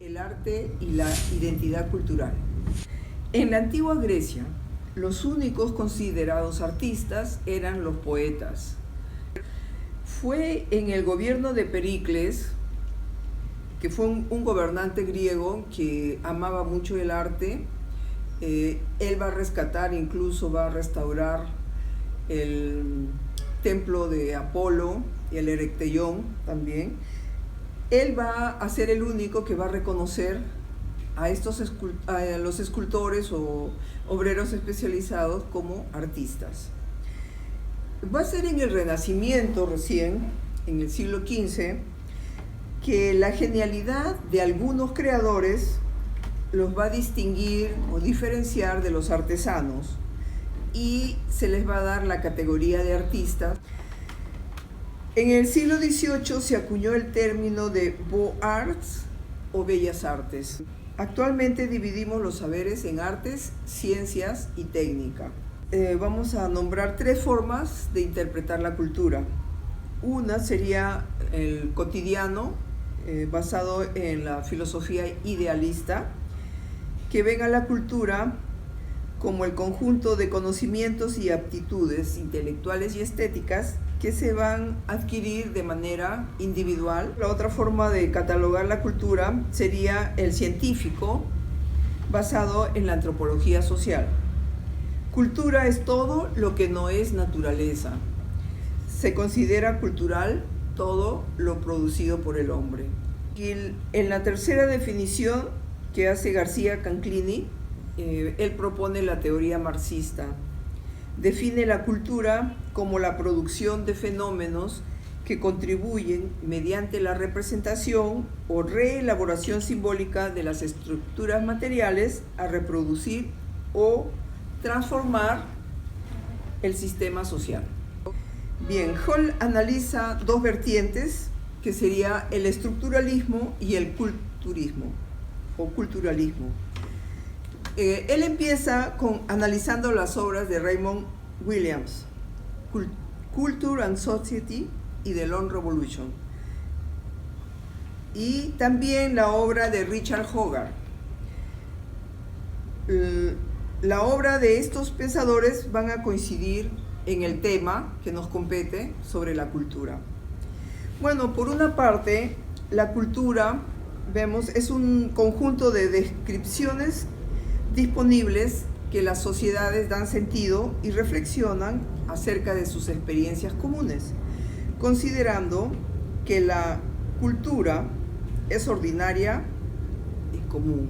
El arte y la identidad cultural. En la antigua Grecia, los únicos considerados artistas eran los poetas. Fue en el gobierno de Pericles, que fue un gobernante griego que amaba mucho el arte. Él va a rescatar, incluso va a restaurar el templo de Apolo y el Erecteión también. Él va a ser el único que va a reconocer a los escultores o obreros especializados como artistas. Va a ser en el Renacimiento recién, en el siglo XV, que la genialidad de algunos creadores los va a distinguir o diferenciar de los artesanos y se les va a dar la categoría de artistas. En el siglo XVIII se acuñó el término de Beaux-Arts o Bellas Artes. Actualmente dividimos los saberes en artes, ciencias y técnica. Vamos a nombrar tres formas de interpretar la cultura. Una sería el cotidiano, basado en la filosofía idealista, que ven a la cultura como el conjunto de conocimientos y aptitudes intelectuales y estéticas que se van a adquirir de manera individual. La otra forma de catalogar la cultura sería el científico, basado en la antropología social. Cultura es todo lo que no es naturaleza. Se considera cultural todo lo producido por el hombre. Y en la tercera definición que hace García Canclini, él propone la teoría marxista. Define la cultura como la producción de fenómenos que contribuyen mediante la representación o reelaboración simbólica de las estructuras materiales a reproducir o transformar el sistema social. Bien, Hall analiza dos vertientes, que sería el estructuralismo y el culturismo o culturalismo. Él empieza analizando las obras de Raymond Williams, Culture and Society y The Long Revolution, y también la obra de Richard Hogarth. La obra de estos pensadores van a coincidir en el tema que nos compete sobre la cultura. Bueno, por una parte, la cultura, vemos, es un conjunto de descripciones disponibles que las sociedades dan sentido y reflexionan acerca de sus experiencias comunes, considerando que la cultura es ordinaria y común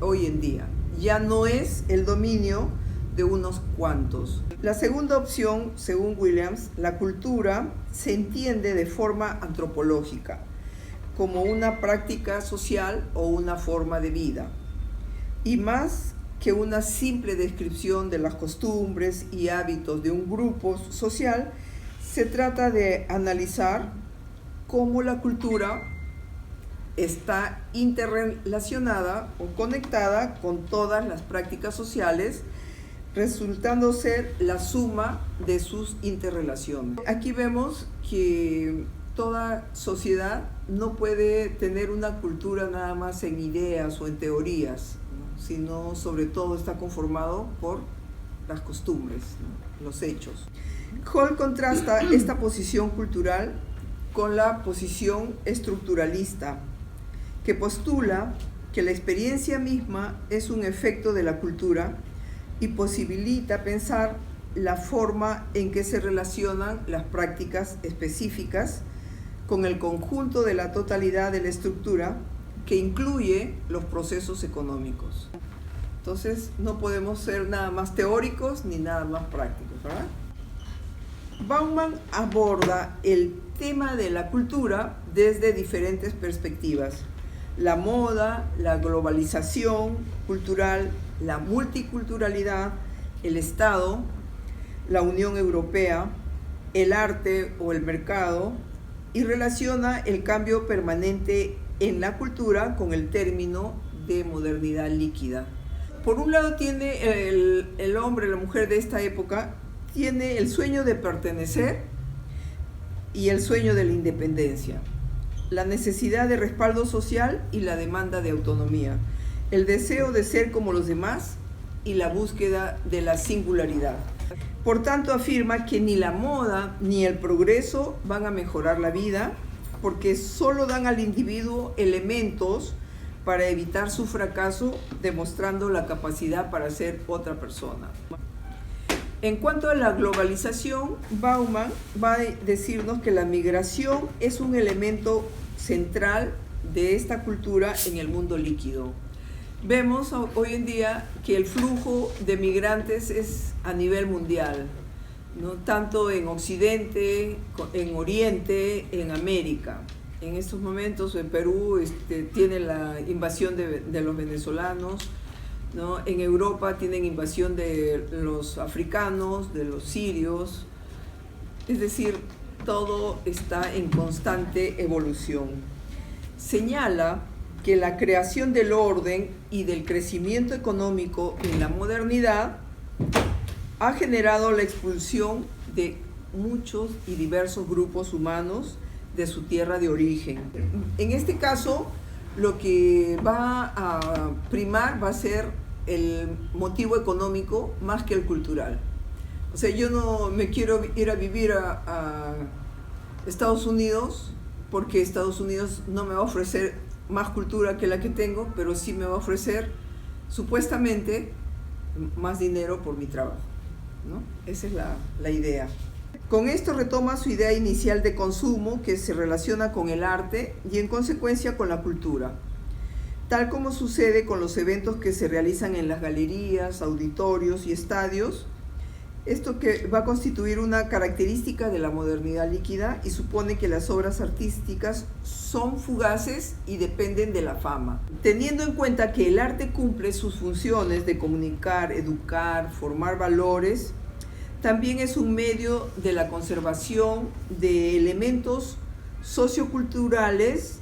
hoy en día. Ya no es el dominio de unos cuantos. La segunda opción, según Williams, la cultura se entiende de forma antropológica, como una práctica social o una forma de vida, y más que una simple descripción de las costumbres y hábitos de un grupo social, se trata de analizar cómo la cultura está interrelacionada o conectada con todas las prácticas sociales, resultando ser la suma de sus interrelaciones. Aquí vemos que toda sociedad no puede tener una cultura nada más en ideas o en teorías, ¿no? Sino sobre todo está conformado por las costumbres, ¿no? Los hechos. Hall contrasta esta posición cultural con la posición estructuralista, que postula que la experiencia misma es un efecto de la cultura y posibilita pensar la forma en que se relacionan las prácticas específicas con el conjunto de la totalidad de la estructura, que incluye los procesos económicos. Entonces, no podemos ser nada más teóricos ni nada más prácticos, ¿verdad? Bauman aborda el tema de la cultura desde diferentes perspectivas: la moda, la globalización cultural, la multiculturalidad, el Estado, la Unión Europea, el arte o el mercado, y relaciona el cambio permanente en la cultura con el término de modernidad líquida. Por un lado tiene el hombre, la mujer de esta época, tiene el sueño de pertenecer y el sueño de la independencia. la necesidad de respaldo social y la demanda de autonomía, el deseo de ser como los demás y la búsqueda de la singularidad. Por tanto, afirma que ni la moda ni el progreso van a mejorar la vida, porque solo dan al individuo elementos para evitar su fracaso, demostrando la capacidad para ser otra persona. En cuanto a la globalización, Bauman va a decirnos que la migración es un elemento central de esta cultura en el mundo líquido. Vemos hoy en día que el flujo de migrantes es a nivel mundial, ¿no? Tanto en Occidente, en Oriente, en América. En estos momentos en Perú tiene la invasión de los venezolanos, ¿no? En Europa tienen invasión de los africanos, de los sirios. Es decir, todo está en constante evolución. Señala que la creación del orden y del crecimiento económico en la modernidad ha generado la expulsión de muchos y diversos grupos humanos de su tierra de origen. En este caso, lo que va a primar va a ser el motivo económico más que el cultural. O sea, yo no me quiero ir a vivir a Estados Unidos porque Estados Unidos no me va a ofrecer más cultura que la que tengo, pero sí me va a ofrecer supuestamente más dinero por mi trabajo, ¿no? Esa es la idea. Con esto retoma su idea inicial de consumo, que se relaciona con el arte y en consecuencia con la cultura, tal como sucede con los eventos que se realizan en las galerías, auditorios y estadios. Esto que va a constituir una característica de la modernidad líquida y supone que las obras artísticas son fugaces y dependen de la fama. Teniendo en cuenta que el arte cumple sus funciones de comunicar, educar, formar valores, también es un medio de la conservación de elementos socioculturales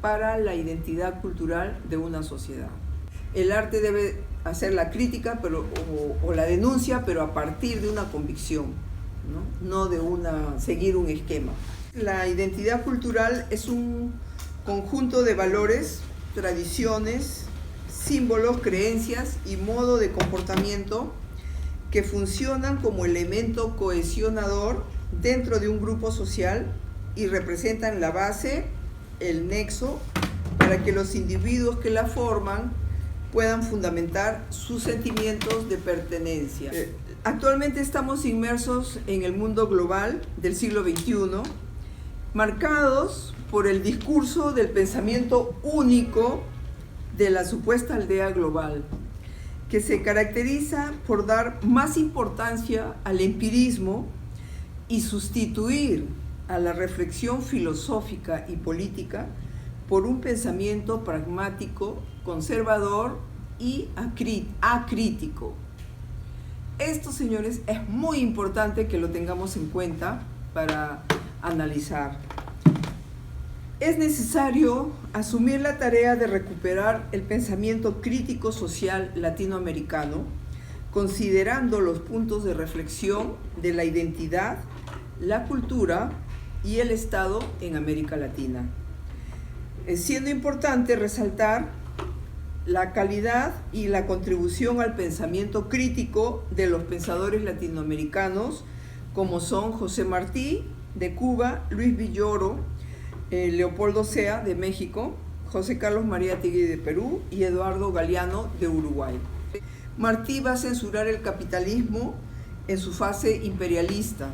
para la identidad cultural de una sociedad. El arte debe hacer la crítica o la denuncia, pero a partir de una convicción, no de seguir un esquema. La identidad cultural es un conjunto de valores, tradiciones, símbolos, creencias y modo de comportamiento que funcionan como elemento cohesionador dentro de un grupo social y representan la base, el nexo, para que los individuos que la forman puedan fundamentar sus sentimientos de pertenencia. Actualmente estamos inmersos en el mundo global del siglo XXI, marcados por el discurso del pensamiento único de la supuesta aldea global, que se caracteriza por dar más importancia al empirismo y sustituir a la reflexión filosófica y política por un pensamiento pragmático, conservador y acrítico. Esto, señores, es muy importante que lo tengamos en cuenta para analizar. Es necesario asumir la tarea de recuperar el pensamiento crítico social latinoamericano, considerando los puntos de reflexión de la identidad, la cultura y el Estado en América Latina. Siendo importante resaltar la calidad y la contribución al pensamiento crítico de los pensadores latinoamericanos, como son José Martí, de Cuba, Luis Villoro, Leopoldo Sea, de México, José Carlos Mariátegui, de Perú, y Eduardo Galeano, de Uruguay. Martí va a censurar el capitalismo en su fase imperialista,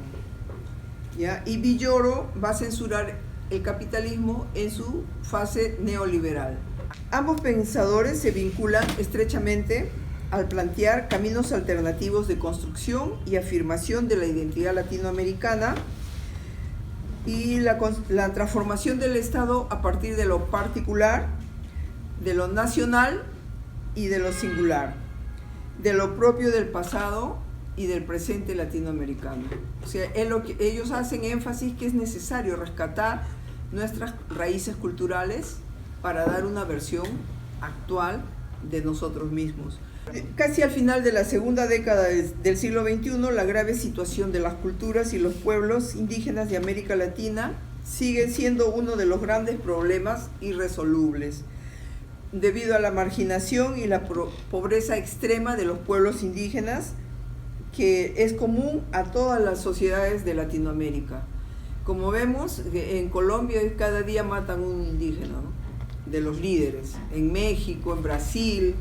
¿ya? Y Villoro va a censurar el capitalismo en su fase neoliberal. Ambos pensadores se vinculan estrechamente al plantear caminos alternativos de construcción y afirmación de la identidad latinoamericana y la transformación del Estado a partir de lo particular, de lo nacional y de lo singular, de lo propio del pasado y del presente latinoamericano. O sea, ellos hacen énfasis que es necesario rescatar nuestras raíces culturales para dar una versión actual de nosotros mismos. Casi al final de la segunda década del siglo XXI, la grave situación de las culturas y los pueblos indígenas de América Latina siguen siendo uno de los grandes problemas irresolubles, debido a la marginación y la pobreza extrema de los pueblos indígenas, que es común a todas las sociedades de Latinoamérica. Como vemos, en Colombia cada día matan un indígena, ¿no?, de los líderes. En México, en Brasil,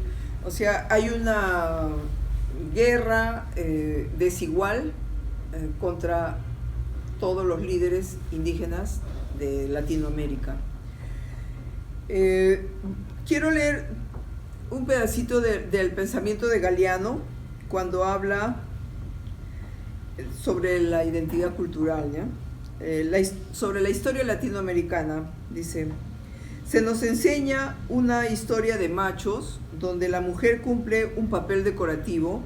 o sea, hay una guerra desigual contra todos los líderes indígenas de Latinoamérica. Quiero leer un pedacito del pensamiento de Galeano cuando habla sobre la identidad cultural, ¿ya? Sobre la historia latinoamericana. Dice: se nos enseña una historia de machos donde la mujer cumple un papel decorativo.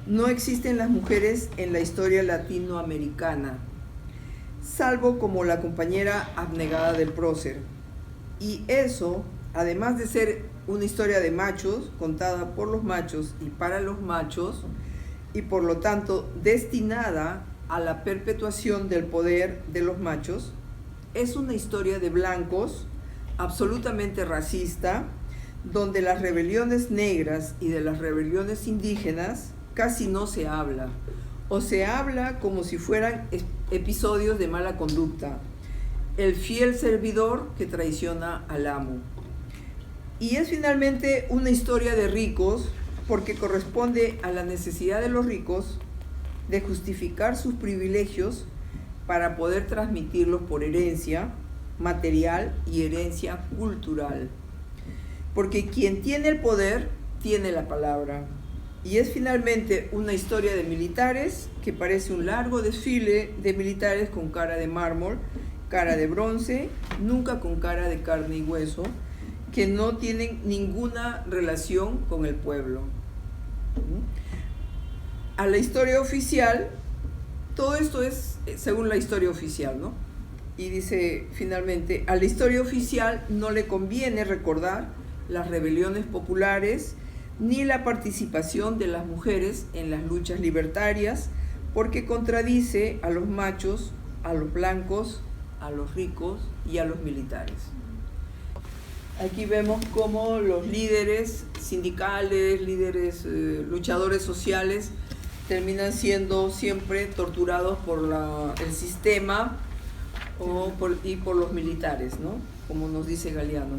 No existen las mujeres en la historia latinoamericana, salvo como la compañera abnegada del prócer. Y eso, además de ser una historia de machos, contada por los machos y para los machos, y por lo tanto destinada a la perpetuación del poder de los machos, es una historia de blancos absolutamente racista, donde las rebeliones negras y de las rebeliones indígenas casi no se habla, o se habla como si fueran episodios de mala conducta, el fiel servidor que traiciona al amo. Y es finalmente una historia de ricos, porque corresponde a la necesidad de los ricos de justificar sus privilegios para poder transmitirlos por herencia material y herencia cultural. Porque quien tiene el poder tiene la palabra. Y es finalmente una historia de militares que parece un largo desfile de militares con cara de mármol, cara de bronce, nunca con cara de carne y hueso, que no tienen ninguna relación con el pueblo. A la historia oficial, todo esto es según la historia oficial, ¿no? Y dice finalmente: a la historia oficial no le conviene recordar las rebeliones populares ni la participación de las mujeres en las luchas libertarias, porque contradice a los machos, a los blancos, a los ricos y a los militares. Aquí vemos cómo los líderes sindicales, líderes luchadores sociales, terminan siendo siempre torturados por el sistema y por los militares, ¿no? Como nos dice Galeano,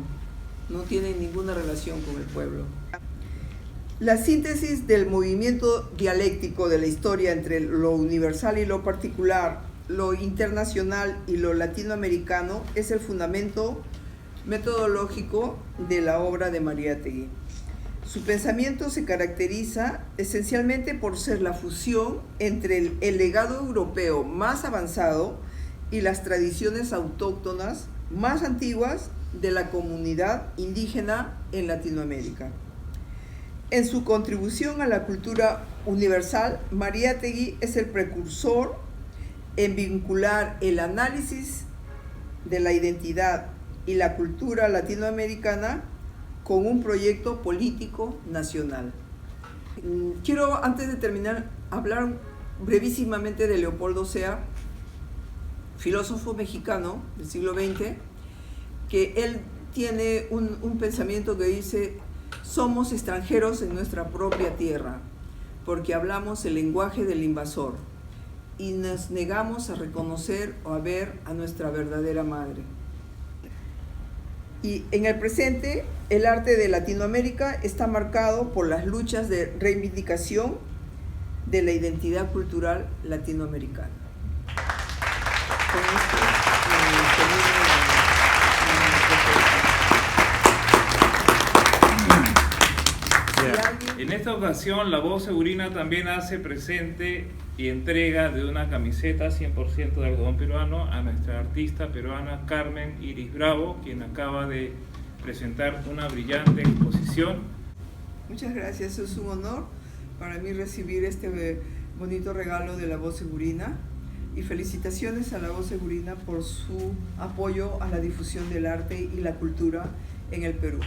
no tienen ninguna relación con el pueblo. La síntesis del movimiento dialéctico de la historia entre lo universal y lo particular, lo internacional y lo latinoamericano, es el fundamento metodológico de la obra de Mariátegui. Su pensamiento se caracteriza esencialmente por ser la fusión entre el legado europeo más avanzado y las tradiciones autóctonas más antiguas de la comunidad indígena en Latinoamérica. En su contribución a la cultura universal, Mariátegui es el precursor en vincular el análisis de la identidad y la cultura latinoamericana con un proyecto político nacional. Quiero, antes de terminar, hablar brevísimamente de Leopoldo Sea, filósofo mexicano del siglo XX, que él tiene un pensamiento que dice: somos extranjeros en nuestra propia tierra, porque hablamos el lenguaje del invasor y nos negamos a reconocer o a ver a nuestra verdadera madre. Y en el presente, el arte de Latinoamérica está marcado por las luchas de reivindicación de la identidad cultural latinoamericana. Con esto, en esta ocasión, La Voz Segurina también hace presente y entrega de una camiseta 100% de algodón peruano a nuestra artista peruana Carmen Iris Bravo, quien acaba de presentar una brillante exposición. Muchas gracias, es un honor para mí recibir este bonito regalo de La Voz Segurina, y felicitaciones a La Voz Segurina por su apoyo a la difusión del arte y la cultura en el Perú.